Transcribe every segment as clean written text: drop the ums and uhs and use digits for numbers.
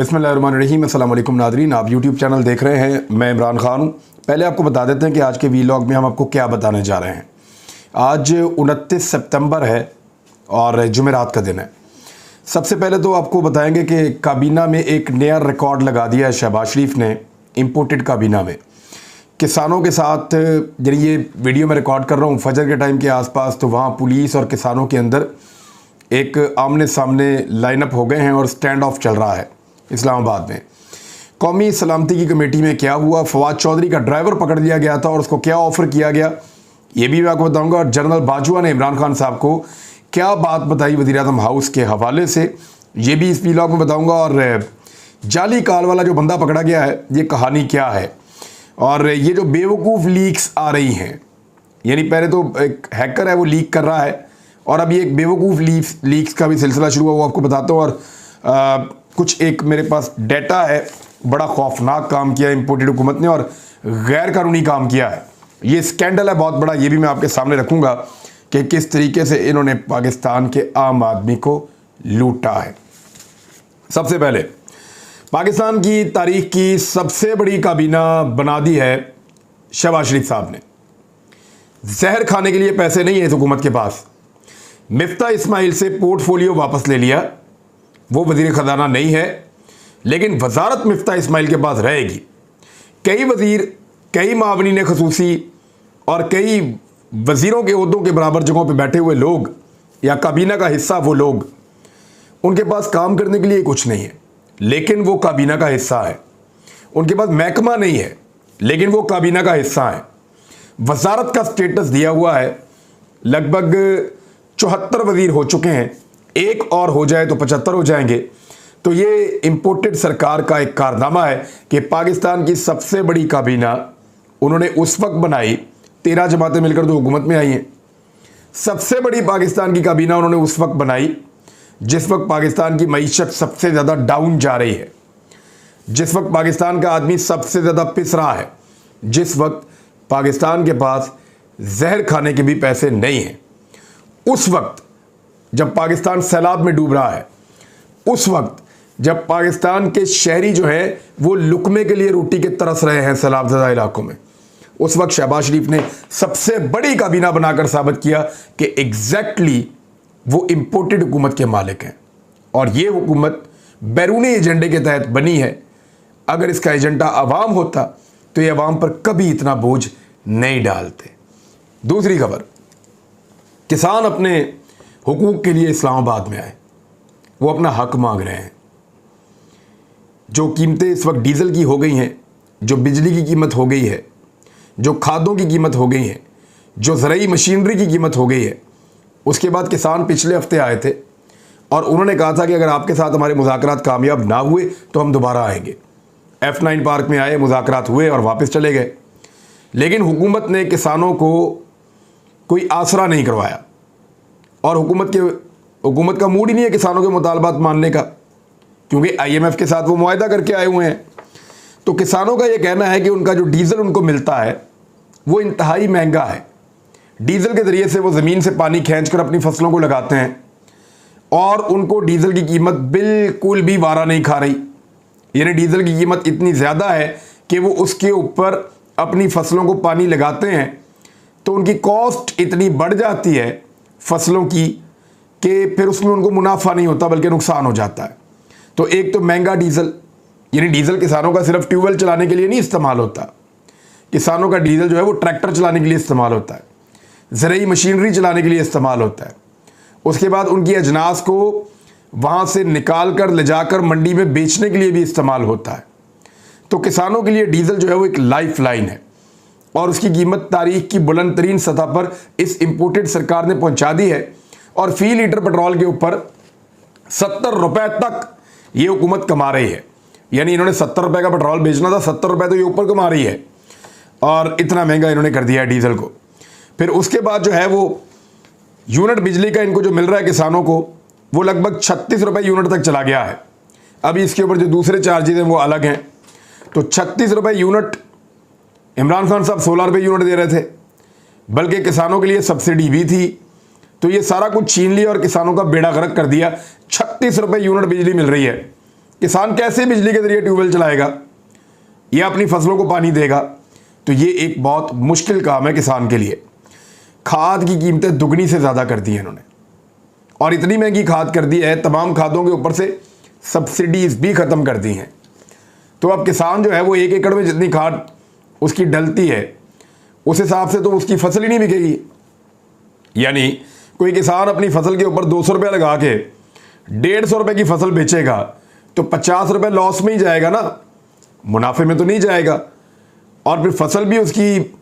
बिस्मिल्लाहिर्रहमानिर्रहीम। अस्सलाम वालेकुम नादरीन, आप यूट्यूब चैनल देख रहे हैं। मैं इमरान खान हूँ। पहले आपको बता देते हैं कि आज के वीलॉग में हम आपको क्या बताने जा रहे हैं। आज 29 सितंबर है और जुमेरात का दिन है। सबसे पहले तो आपको बताएंगे कि काबीना में एक नया रिकॉर्ड लगा दिया है शहबाज शरीफ ने। इम्पोर्टेड काबीना में किसानों के साथ, ये वीडियो में रिकॉर्ड कर रहा हूँ फजर के टाइम के आसपास, तो वहाँ पुलिस और किसानों के अंदर एक आमने सामने लाइनअप हो गए हैं और स्टैंड ऑफ चल रहा है इस्लामाबाद में। कौमी सलामती की कमेटी में क्या हुआ, फवाद चौधरी का ड्राइवर पकड़ लिया गया था और उसको क्या ऑफ़र किया गया, ये भी मैं आपको बताऊंगा। और जनरल बाजवा ने इमरान खान साहब को क्या बात बताई वज़ीर-ए-आज़म हाउस के हवाले से, ये भी इस वीलॉग में बताऊंगा। और जाली काल वाला जो बंदा पकड़ा गया है, ये कहानी क्या है। और ये जो बेवकूफ़ लीक्स आ रही हैं, यानी पहले तो एक हैकर है वो लीक कर रहा है, और अभी एक बेवकूफ़ लीक्स का भी सिलसिला शुरू हुआ, वो आपको बताता हूँ। और कुछ एक मेरे पास डेटा है, बड़ा खौफनाक काम किया इम्पोर्टेड हुकूमत ने और गैर कानूनी काम किया है। ये स्कैंडल है बहुत बड़ा, ये भी मैं आपके सामने रखूँगा कि किस तरीके से इन्होंने पाकिस्तान के आम आदमी को लूटा है। सबसे पहले पाकिस्तान की तारीख की सबसे बड़ी काबीना बना दी है शहबाज शरीफ साहब ने। जहर खाने के लिए पैसे नहीं है इस हुकूमत के पास। मिफ्ता इस्माइल से पोर्टफोलियो वापस ले लिया, वो वज़ीर ख़जाना नहीं है, लेकिन वजारत मिफ्ता इस्माइल के पास रहेगी। कई वज़ीर, कई मावनीन ख़ुसूसी और कई वज़ीरों के ओहदों के बराबर जगहों पे बैठे हुए लोग या काबीना का हिस्सा वो लोग, उनके पास काम करने के लिए कुछ नहीं है, लेकिन वो काबीना का हिस्सा है। उनके पास महकमा नहीं है, लेकिन वो काबीना का हिस्सा है। वजारत का स्टेटस दिया हुआ है। लगभग 74 वज़ीर हो चुके हैं, एक और हो जाए तो 75 हो जाएंगे। तो ये इम्पोर्टेड सरकार का एक कारनामा है कि पाकिस्तान की सबसे बड़ी काबीना उन्होंने उस वक्त बनाई, 13 जमातें मिलकर तो हुकूमत में आई हैं। सबसे बड़ी पाकिस्तान की काबीना उन्होंने उस वक्त बनाई जिस वक्त पाकिस्तान की मईशत सबसे ज़्यादा डाउन जा रही है, जिस वक्त पाकिस्तान का आदमी सबसे ज़्यादा पिस रहा है, जिस वक्त पाकिस्तान के पास जहर खाने के भी पैसे नहीं हैं, उस वक्त जब पाकिस्तान सैलाब में डूब रहा है, उस वक्त जब पाकिस्तान के शहरी जो है वो लुकमे के लिए रोटी के तरस रहे हैं सैलाबज़दा इलाकों में, उस वक्त शहबाज शरीफ ने सबसे बड़ी काबीना बनाकर साबित किया कि एग्जैक्टली वो इम्पोर्टेड हुकूमत के मालिक हैं। और ये हुकूमत बैरूनी एजेंडे के तहत बनी है। अगर इसका एजेंडा अवाम होता तो ये अवाम पर कभी इतना बोझ नहीं डालते। दूसरी खबर, किसान अपने हुकूक के लिए इस्लामाबाद में आए, वो अपना हक मांग रहे हैं। जो कीमतें इस वक्त डीज़ल की हो गई हैं, जो बिजली की कीमत हो गई है, जो खादों की कीमत हो गई है, जो ज़रूरी मशीनरी की कीमत हो गई है, उसके बाद किसान पिछले हफ्ते आए थे और उन्होंने कहा था कि अगर आपके साथ हमारे मुज़ाकरात कामयाब ना हुए तो हम दोबारा आएंगे। F9 पार्क में आए, मुज़ाकरात हुए और वापस चले गए। लेकिन हुकूमत ने किसानों को कोई आसरा नहीं करवाया और हुकूमत का मूड ही नहीं है किसानों के मुतालबात मानने का, क्योंकि IMF के साथ वो मुआहदा करके आए हुए हैं। तो किसानों का ये कहना है कि उनका जो डीज़ल उनको मिलता है वो इंतहाई महंगा है। डीज़ल के ज़रिए से वो ज़मीन से पानी खींचकर अपनी फसलों को लगाते हैं और उनको डीज़ल की कीमत बिल्कुल भी वारा नहीं खा रही। यानी डीज़ल की कीमत इतनी ज़्यादा है कि वो उसके ऊपर अपनी फसलों को पानी लगाते हैं तो उनकी कॉस्ट इतनी बढ़ जाती है फसलों की कि फिर उसमें उनको मुनाफा नहीं होता बल्कि नुकसान हो जाता है। तो एक तो महंगा डीज़ल, यानी डीज़ल किसानों का सिर्फ ट्यूबवेल चलाने के लिए नहीं इस्तेमाल होता। किसानों का डीज़ल जो है वो ट्रैक्टर चलाने के लिए इस्तेमाल होता है, ज़रूरी मशीनरी चलाने के लिए इस्तेमाल होता है। उसके बाद उनकी अजनास को वहाँ से निकाल कर ले जाकर मंडी में बेचने के लिए भी इस्तेमाल होता है। तो किसानों के लिए डीज़ल जो है वो एक लाइफ लाइन है और उसकी कीमत तारीख की बुलंद तरीन सतह पर इस इम्पोर्टेड सरकार ने पहुँचा दी है। और फी लीटर पेट्रोल के ऊपर 70 रुपये तक ये हुकूमत कमा रही है। यानी इन्होंने 70 रुपये का पेट्रोल बेचना था, 70 रुपये तो ये ऊपर कमा रही है और इतना महंगा इन्होंने कर दिया है डीज़ल को। फिर उसके बाद जो है वो यूनिट बिजली का इनको जो मिल रहा है किसानों को, वो लगभग 36 रुपये यूनिट तक चला गया है। अभी इसके ऊपर जो दूसरे चार्जेज हैं वो अलग हैं। तो 36 रुपये यूनिट, इमरान खान साहब 16 रुपये यूनिट दे रहे थे, बल्कि किसानों के लिए सब्सिडी भी थी। तो ये सारा कुछ छीन लिया और किसानों का बेड़ा गर्क कर दिया। 36 रुपये यूनिट बिजली मिल रही है किसान कैसे बिजली के जरिए ट्यूबवेल चलाएगा या अपनी फसलों को पानी देगा? तो ये एक बहुत मुश्किल काम है किसान के लिए। खाद की कीमतें दुगनी से ज़्यादा कर दी हैं इन्होंने, और इतनी महंगी खाद कर दी है, तमाम खादों के ऊपर से सब्सिडीज़ भी ख़त्म कर दी हैं। तो अब किसान जो है वो 1 एकड़ में जितनी खाद उसकी डलती है उस हिसाब से तो उसकी फसल ही नहीं बिकेगी। यानी कोई किसान अपनी फसल के ऊपर 200 रुपये लगा के 150 रुपये की फसल बेचेगा तो 50 रुपये लॉस में ही जाएगा ना, मुनाफे में तो नहीं जाएगा। और फिर फसल भी उसकी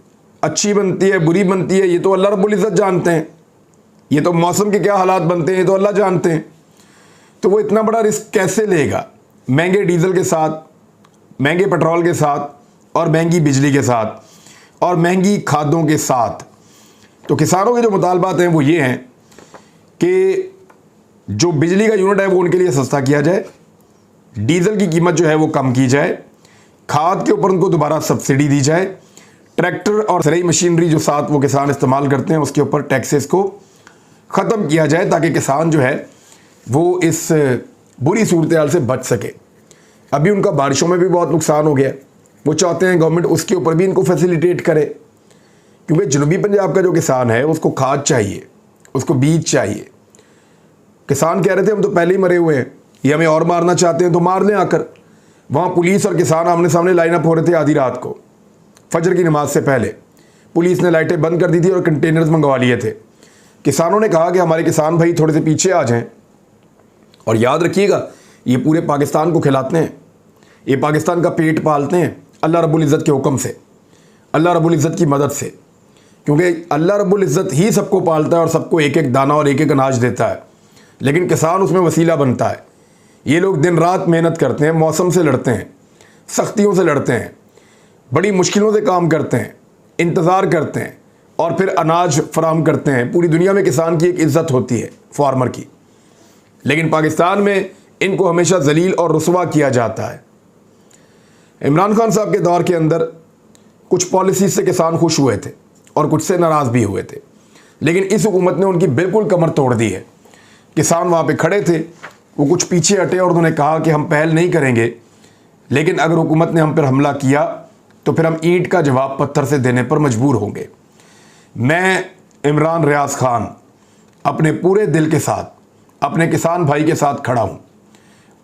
अच्छी बनती है बुरी बनती है ये तो अल्लाह रब्बुल इज़्ज़त जानते हैं, ये तो मौसम के क्या हालात बनते हैं ये तो अल्लाह जानते हैं। तो वो इतना बड़ा रिस्क कैसे लेगा, महंगे डीजल के साथ, महंगे पेट्रोल के साथ, और महंगी बिजली के साथ, और महंगी खादों के साथ। तो किसानों के जो मुतालबात हैं वो ये हैं कि जो बिजली का यूनिट है वो उनके लिए सस्ता किया जाए, डीजल की कीमत जो है वो कम की जाए, खाद के ऊपर उनको दोबारा सब्सिडी दी जाए, ट्रैक्टर और ज़राई मशीनरी जो साथ वो किसान इस्तेमाल करते हैं उसके ऊपर टैक्सेस को ख़त्म किया जाए, ताकि किसान जो है वो इस बुरी सूरत हाल से बच सके। अभी उनका बारिशों में भी बहुत नुकसान हो गया, वो चाहते हैं गवर्नमेंट उसके ऊपर भी इनको फैसिलिटेट करे, क्योंकि जनूबी पंजाब का जो किसान है उसको खाद चाहिए, उसको बीज चाहिए। किसान कह रहे थे हम तो पहले ही मरे हुए हैं, ये हमें और मारना चाहते हैं तो मार लें आकर। वहाँ पुलिस और किसान आमने सामने लाइनअप हो रहे थे आधी रात को, फजर की नमाज से पहले। पुलिस ने लाइटें बंद कर दी थी और कंटेनर्स मंगवा लिए थे। किसानों ने कहा कि हमारे किसान भाई थोड़े से पीछे आ जाएं, और याद रखिएगा ये पूरे पाकिस्तान को खिलाते हैं, ये पाकिस्तान का पेट पालते हैं अल्लाह रब्बुल इज़्ज़त के हुक्म से, अल्लाह रब्बुल इज़्ज़त की मदद से, क्योंकि अल्लाह रब्बुल इज़्ज़त ही सबको पालता है और सबको एक एक दाना और एक एक अनाज देता है, लेकिन किसान उसमें वसीला बनता है। ये लोग दिन रात मेहनत करते हैं, मौसम से लड़ते हैं, सख्तियों से लड़ते हैं, बड़ी मुश्किलों से काम करते हैं, इंतज़ार करते हैं और फिर अनाज फराहम करते हैं। पूरी दुनिया में किसान की एक इज़्ज़त होती है, फार्मर की, लेकिन पाकिस्तान में इनको हमेशा जलील और रुसवा किया जाता है। इमरान खान साहब के दौर के अंदर कुछ पॉलिसी से किसान खुश हुए थे और कुछ से नाराज़ भी हुए थे, लेकिन इस हुकूमत ने उनकी बिल्कुल कमर तोड़ दी है। किसान वहाँ पे खड़े थे, वो कुछ पीछे हटे और उन्होंने कहा कि हम पहल नहीं करेंगे, लेकिन अगर हुकूमत ने हम पर हमला किया तो फिर हम ईंट का जवाब पत्थर से देने पर मजबूर होंगे। मैं इमरान रियाज खान अपने पूरे दिल के साथ अपने किसान भाई के साथ खड़ा हूँ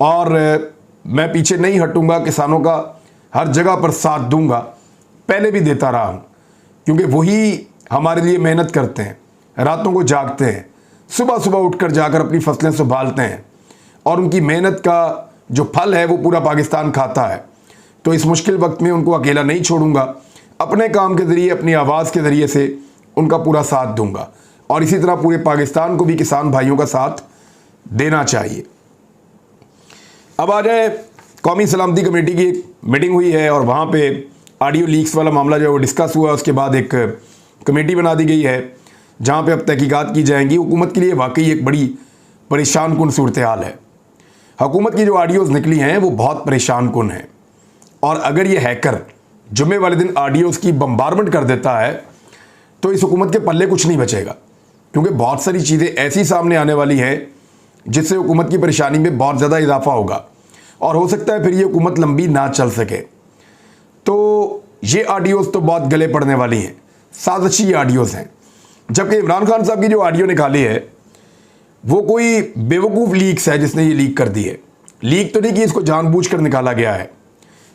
और मैं पीछे नहीं हटूँगा, किसानों का हर जगह पर साथ दूंगा, पहले भी देता रहा हूँ, क्योंकि वही हमारे लिए मेहनत करते हैं, रातों को जागते हैं, सुबह सुबह उठकर जाकर अपनी फसलें संभालते हैं, और उनकी मेहनत का जो फल है वो पूरा पाकिस्तान खाता है। तो इस मुश्किल वक्त में उनको अकेला नहीं छोड़ूंगा, अपने काम के ज़रिए, अपनी आवाज़ के ज़रिए से उनका पूरा साथ दूंगा, और इसी तरह पूरे पाकिस्तान को भी किसान भाइयों का साथ देना चाहिए। अब आ जाए, कौमी सलामती कमेटी की एक मीटिंग हुई है और वहाँ पे ऑडियो लीक्स वाला मामला जो है वो डिस्कस हुआ। उसके बाद एक कमेटी बना दी गई है जहाँ पे अब तहकीकात की जाएंगी। हुकूमत के लिए वाकई एक बड़ी परेशान कुन सूरत हाल है। हुकूमत की जो ऑडियोज़ निकली हैं वो बहुत परेशान कुन हैं, और अगर ये हैकर जुम्मे वाले दिन ऑडियोज़ की बम्बारमेंट कर देता है तो इस हुकूमत के पल्ले कुछ नहीं बचेगा, क्योंकि बहुत सारी चीज़ें ऐसी सामने आने वाली हैं जिससे हुकूमत की परेशानी में बहुत ज़्यादा इजाफा होगा, और हो सकता है फिर ये हुकूमत लंबी ना चल सके। तो ये ऑडियोज़ तो बहुत गले पड़ने वाली हैं, साजिशी ऑडियोज़ हैं। जबकि इमरान खान साहब की जो ऑडियो निकाली है वो कोई बेवकूफ़ लीक्स है जिसने ये लीक कर दी है। लीक तो नहीं कि इसको जानबूझकर निकाला गया है,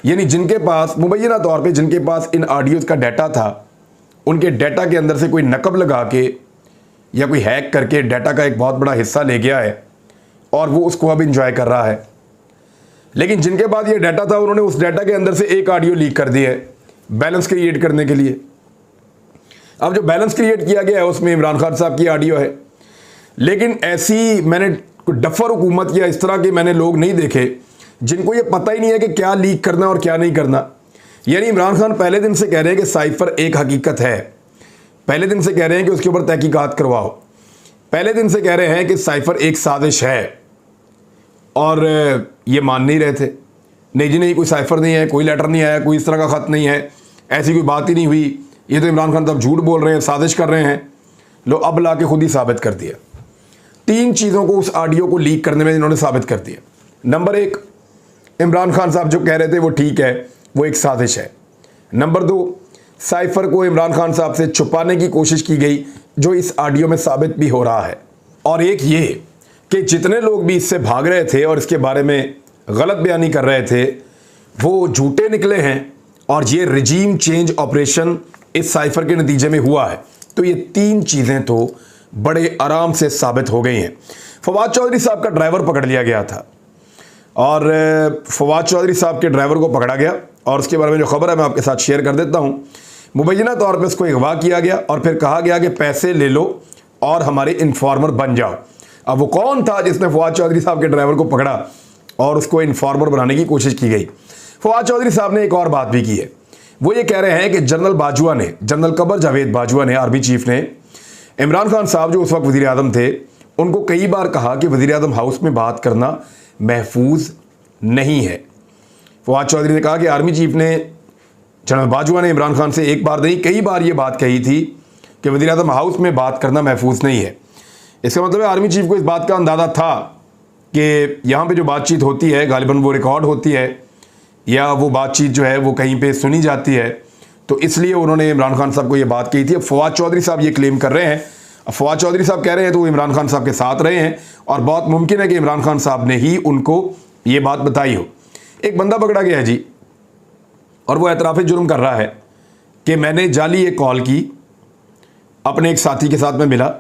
यानी जिनके पास मुबैना तौर पे जिनके पास इन ऑडियोज़ का डाटा था, उनके डाटा के अंदर से कोई नकब लगा के या कोई हैक करके डाटा का एक बहुत बड़ा हिस्सा ले गया है और वो उसको अब इंजॉय कर रहा है। लेकिन जिनके पास ये डाटा था उन्होंने उस डाटा के अंदर से एक ऑडियो लीक कर दी है बैलेंस क्रिएट करने के लिए। अब जो बैलेंस क्रिएट किया गया है उसमें इमरान खान साहब की ऑडियो है, लेकिन ऐसी मैंने डफर हुकूमत या इस तरह के मैंने लोग नहीं देखे जिनको ये पता ही नहीं है कि क्या लीक करना और क्या नहीं करना। यानी इमरान खान पहले दिन से कह रहे हैं कि साइफर एक हकीकत है, पहले दिन से कह रहे हैं कि उसके ऊपर तहकीकात करवाओ, पहले दिन से कह रहे हैं कि साइफर एक साजिश है, और ये मान नहीं रहे थे। नहीं जी नहीं, कोई साइफर नहीं है, कोई लेटर नहीं आया, कोई इस तरह का ख़त नहीं है, ऐसी कोई बात ही नहीं हुई, ये तो इमरान खान साहब झूठ बोल रहे हैं, साजिश कर रहे हैं। लो अब ला के खुद ही साबित कर दिया। 3 चीज़ों को उस ऑडियो को लीक करने में इन्होंने साबित कर दिया। नंबर 1, इमरान खान साहब जो कह रहे थे वो ठीक है, वो एक साजिश है। नंबर 2, साइफर को इमरान खान साहब से छुपाने की कोशिश की गई, जो इस ऑडियो में साबित भी हो रहा है। और एक ये कि जितने लोग भी इससे भाग रहे थे और इसके बारे में गलत बयानी कर रहे थे वो झूठे निकले हैं, और ये रिजीम चेंज ऑपरेशन इस साइफर के नतीजे में हुआ है। तो ये 3 चीज़ें तो बड़े आराम से साबित हो गई हैं। फवाद चौधरी साहब का ड्राइवर पकड़ लिया गया था, और फवाद चौधरी साहब के ड्राइवर को पकड़ा गया, और उसके बारे में जो खबर है मैं आपके साथ शेयर कर देता हूँ। मुबैना तौर पे उसको अगवा किया गया और फिर कहा गया कि पैसे ले लो और हमारे इन्फॉर्मर बन जाओ। अब वो कौन था जिसने फवाद चौधरी साहब के ड्राइवर को पकड़ा और उसको इन्फॉर्मर बनाने की कोशिश की गई? फवाद चौधरी साहब ने एक और बात भी की है। वो ये कह रहे हैं कि जनरल बाजवा ने, जनरल कमर जावेद बाजवा ने, आर्मी चीफ ने इमरान खान साहब जो उस वक्त वज़ीर आज़म थे उनको कई बार कहा कि वज़ीर आज़म हाउस में बात करना महफूज नहीं है। फवाद चौधरी ने कहा कि आर्मी चीफ ने, जनरल बाजवा ने इमरान खान से एक बार नहीं कई बार ये बात कही थी कि वज़ीर आज़म हाउस में बात करना महफूज नहीं है। इसका मतलब है आर्मी चीफ को इस बात का अंदाज़ा था कि यहाँ पे जो बातचीत होती है गालिबन वो रिकॉर्ड होती है, या वो बातचीत जो है वो कहीं पे सुनी जाती है, तो इसलिए उन्होंने इमरान खान साहब को ये बात कही थी। अब फवाद चौधरी साहब ये क्लेम कर रहे हैं, अब फवाद चौधरी साहब कह रहे हैं तो वो इमरान खान साहब के साथ रहे हैं, और बहुत मुमकिन है कि इमरान खान साहब ने ही उनको ये बात बताई हो। एक बंदा पकड़ा गया है जी, और वो एतराफ़ जुर्म कर रहा है कि मैंने जाली एक कॉल की, अपने एक साथी के साथ में मिला,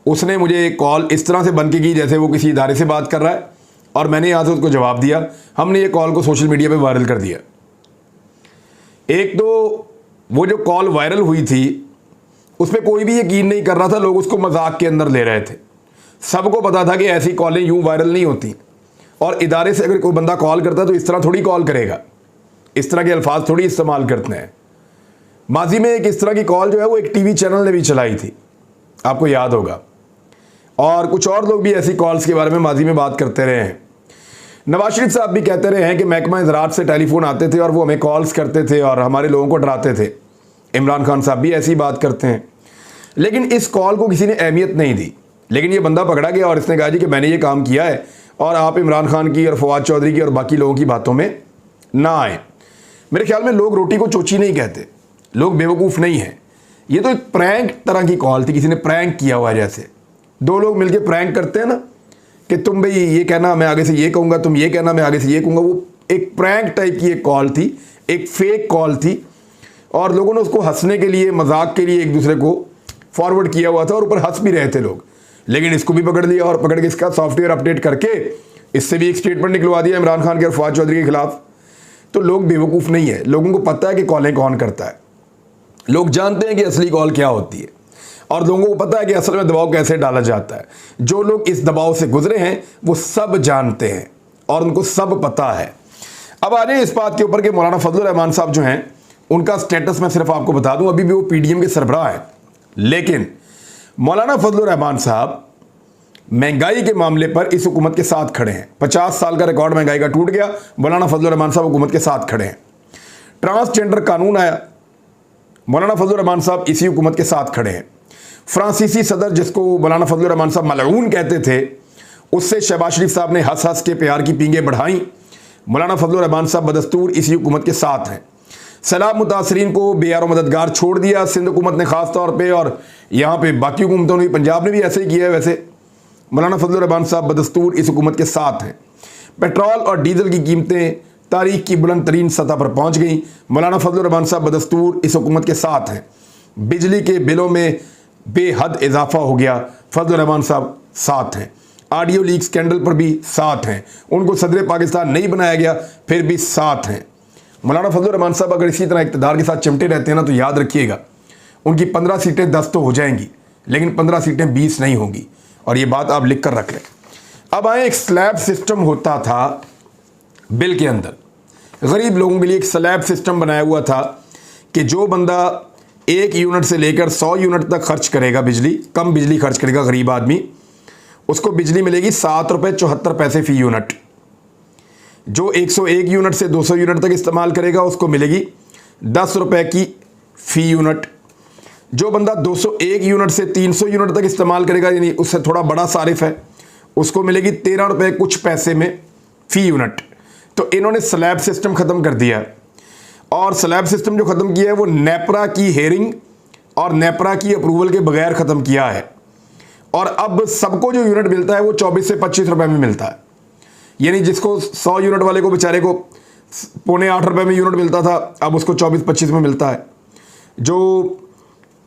उसने मुझे एक कॉल इस तरह से बन के की जैसे वो किसी इदारे से बात कर रहा है, और मैंने यहाँ से उसको जवाब दिया। हमने ये कॉल को सोशल मीडिया पे वायरल कर दिया। एक तो वो जो कॉल वायरल हुई थी उस पर कोई भी यकीन नहीं कर रहा था, लोग उसको मजाक के अंदर ले रहे थे। सबको पता था कि ऐसी कॉलें यूँ वायरल नहीं होती, और इदारे से अगर कोई बंदा कॉल करता है तो इस तरह थोड़ी कॉल करेगा, इस तरह के अल्फाज थोड़ी इस्तेमाल करते हैं। माजी में एक इस तरह की कॉल जो है वो एक टीवी चैनल ने भी चलाई थी, आपको याद होगा, और कुछ और लोग भी ऐसी कॉल्स के बारे में माजी में बात करते रहे हैं। नवाज शरीफ साहब भी कहते रहे हैं कि महकमा ज़राअत से टेलीफोन आते थे और वो हमें कॉल्स करते थे और हमारे लोगों को डराते थे। इमरान खान साहब भी ऐसी बात करते हैं, लेकिन इस कॉल को किसी ने अहमियत नहीं दी। लेकिन ये बंदा पकड़ा गया और इसने कहा जी कि मैंने ये काम किया है, और आप इमरान खान की और फवाद चौधरी की और बाकी लोगों की बातों में ना आए। मेरे ख्याल में लोग रोटी को चोची नहीं कहते, लोग बेवकूफ़ नहीं हैं। ये तो एक प्रैंक तरह की कॉल थी, किसी ने प्रैंक किया हुआ, जैसे 2 लोग मिलकर प्रैंक करते हैं ना कि तुम भाई ये कहना मैं आगे से ये कहूँगा, तुम ये कहना मैं आगे से ये कहूँगा। वो एक प्रैंक टाइप की एक कॉल थी, एक फेक कॉल थी, और लोगों ने उसको हंसने के लिए, मजाक के लिए एक दूसरे को फॉरवर्ड किया हुआ था, और ऊपर हंस भी रहे थे लोग। लेकिन इसको भी पकड़ लिया, और पकड़ के इसका सॉफ्टवेयर अपडेट करके इससे भी एक स्टेटमेंट निकलवा दिया इमरान खान के और फवाद चौधरी के खिलाफ। तो लोग बेवकूफ़ नहीं है, लोगों को पता है कि कॉलें कौन करता है, लोग जानते हैं कि असली कॉल क्या होती है, और लोगों को पता है कि असल में दबाव कैसे डाला जाता है। जो लोग इस दबाव से गुजरे हैं वो सब जानते हैं और उनको सब पता है। अब आ जाए इस बात के ऊपर कि मौलाना फजलुर रहमान साहब जो हैं उनका स्टेटस मैं सिर्फ आपको बता दूं, अभी भी वो पीडीएम के सरबराह हैं, लेकिन मौलाना फजलुर रहमान साहब महंगाई के मामले पर इस हुकूमत के साथ खड़े हैं। 50 साल का रिकॉर्ड महंगाई का टूट गया, मौलाना फजलुर रहमान साहब हुकूमत के साथ खड़े हैं। ट्रांसजेंडर कानून आया, मौलाना फजलुर रहमान साहब इसी हुकूमत के साथ खड़े हैं। फ्रांसीसी सदर जिसको मौलाना फजलुर रहमान साहब मलऊन कहते थे, उससे शहबाज शरीफ साहब ने हंस हंस के प्यार की पींगे बढ़ाई। मौलाना फजलुर रहमान साहब बदस्तूर इसी हुकूमत के साथ हैं। सैलाब मुतासरीन को बेयार मददगार छोड़ दिया सिंध हुकूमत ने ख़ास तौर पे, और यहाँ पे बाकी हुकूमतों ने, पंजाब ने भी ऐसे ही किया है। वैसे मौलाना फजलुर रहमान साहब बदस्तूर इस हुकूमत के साथ हैं। पेट्रोल और डीजल की कीमतें तारीख की बुलंद तरीन सतह पर पहुँच गई, मौलाना फजलुर रहमान साहब बदस्तूर इस हुकूमत के साथ हैं। बिजली के बिलों में बेहद इजाफा हो गया, फजलुर रहमान साहब साथ हैं। ऑडियो लीक स्कैंडल पर भी साथ हैं, उनको सदर पाकिस्तान नहीं बनाया गया फिर भी साथ हैं। मौलाना फजलुर रहमान साहब अगर इसी तरह इक़्तिदार के साथ चिमटे रहते हैं ना, तो याद रखिएगा उनकी 15 सीटें 10 तो हो जाएंगी, लेकिन 15 सीटें 20 नहीं होंगी, और ये बात आप लिख कर रख लें। अब आए, एक स्लैब सिस्टम होता था बिल के अंदर, गरीब लोगों के लिए एक स्लैब सिस्टम बनाया हुआ था कि जो बंदा 1 यूनिट से लेकर 100 यूनिट तक खर्च करेगा, बिजली कम बिजली खर्च करेगा गरीब आदमी, उसको बिजली मिलेगी 7 रुपये 74 पैसे फ़ी यूनिट। जो 101 यूनिट से 200 यूनिट तक इस्तेमाल करेगा उसको मिलेगी 10 रुपये की फ़ी यूनिट। जो बंदा 201 यूनिट से 300 यूनिट तक इस्तेमाल करेगा, यानी उससे थोड़ा बड़ा सारिफ है, उसको मिलेगी 13 रुपये कुछ पैसे में फ़ी यूनिट। तो इन्होंने स्लैब सिस्टम ख़त्म कर दिया है, और स्लैब सिस्टम जो ख़त्म किया है वो नेपरा की हेयरिंग और नेपरा की अप्रूवल के बगैर ख़त्म किया है। और अब सबको जो यूनिट मिलता है वो 24 से 25 रुपए में मिलता है। यानी जिसको 100 यूनिट वाले को बेचारे को 7.25 रुपए में यूनिट मिलता था, अब उसको 24-25 में मिलता है। जो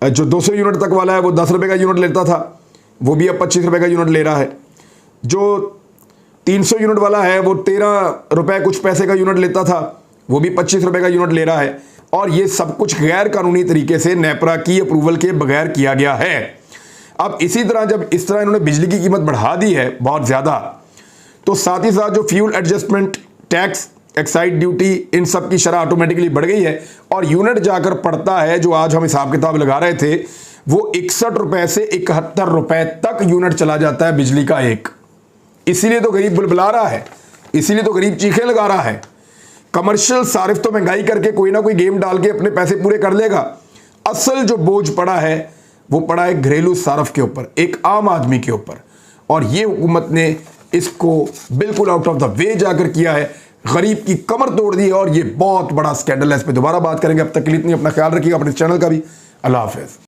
200 यूनिट तक वाला है वो 10 रुपए का यूनिट लेता था, वो भी अब 25 रुपए का यूनिट ले रहा है। जो 300 यूनिट वाला है वो 13 रुपए कुछ पैसे का यूनिट लेता था, वो भी 25 रुपए का यूनिट ले रहा है। और ये सब कुछ गैर कानूनी तरीके से नेपरा की अप्रूवल के बगैर किया गया है। अब इसी तरह जब इस तरह इन्होंने बिजली की कीमत बढ़ा दी है बहुत ज़्यादा, तो साथ ही साथ जो fuel adjustment tax, excise duty, इन सब की शरह ऑटोमेटिकली बढ़ गई है। और यूनिट जाकर पड़ता है, जो आज हम हिसाब किताब लगा रहे थे, वो 61 रुपए से 71 रुपए तक यूनिट चला जाता है बिजली का एक। इसीलिए तो गरीब बुलबुला रहा है, इसीलिए तो गरीब चीखें लगा रहा है। कमर्शियल सारिफ तो महंगाई करके कोई ना कोई गेम डाल के अपने पैसे पूरे कर लेगा। असल जो बोझ पड़ा है वो पड़ा है घरेलू सारफ के ऊपर, एक आम आदमी के ऊपर। और ये हुकूमत ने इसको बिल्कुल आउट ऑफ द वे जाकर किया है, गरीब की कमर तोड़ दी है। और ये बहुत बड़ा स्कैंडल है, इस पर दोबारा बात करेंगे। अब तक के लिए इतनी, अपना ख्याल रखिएगा, अपने चैनल का भी। अल्लाह हाफिज़।